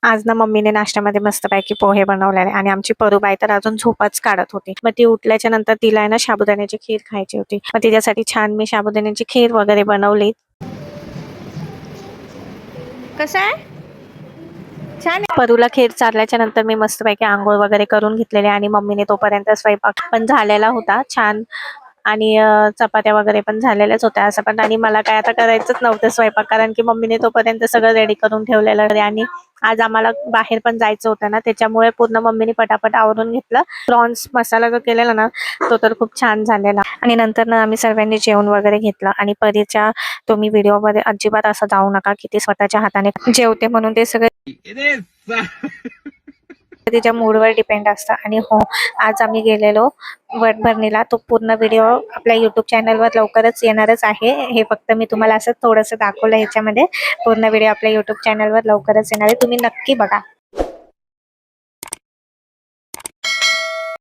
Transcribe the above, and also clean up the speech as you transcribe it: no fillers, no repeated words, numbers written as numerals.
आज ना मम्मीने नाश्त्यामध्ये मस्तपैकी पोहे बनवलेले आणि आमची परूबाई तर अजून झोपच काढत होती. मग ती उठल्याच्या नंतर तिला आहे ना साबुदाण्याची खीर खायची होती. मग तिच्यासाठी छान मी साबुदाण्याची खीर वगैरे बनवली. कसं आहे? छान आहे. परूला खीर चारल्याच्या नंतर मी मस्तपैकी आंघोळ वगैरे करून घेतलेले आणि मम्मीने तोपर्यंत स्वयंपाक पण झालेला होता छान. आणि चपात्या वगैरे पण झालेल्याच होत्या असं पण. आणि मला काय आता करायचंच नव्हतं स्वयंपाक, कारण की मम्मीने तोपर्यंत सगळं रेडी करून ठेवलेलं आहे. आणि आज आम्हाला बाहेर पण जायचं होतं ना, त्याच्यामुळे पूर्ण मम्मीने पटापट आवरून घेतलं. प्रॉन्स मसाला जो केलेला ना तो तर खूप छान झालेला. आणि नंतर ना आम्ही सर्वांनी जेवण वगैरे घेतलं. आणि परीच्या तुम्ही व्हिडिओमध्ये अजिबात असं जाऊ नका की ती स्वतःच्या हाताने जेवते म्हणून. ते सगळे तिच्या मूडवर डिपेंड असतं. आणि हो, आज आम्ही गेलेलो वटभरणीला. तो पूर्ण व्हिडिओ आपल्या यूट्यूब चॅनलवर लवकरच येणारच आहे. हे फक्त मी तुम्हाला असं थोडंसं दाखवलं ह्याच्यामध्ये. पूर्ण व्हिडिओ आपल्या यूट्यूब चॅनलवर लवकरच येणार आहे, तुम्ही नक्की बघा.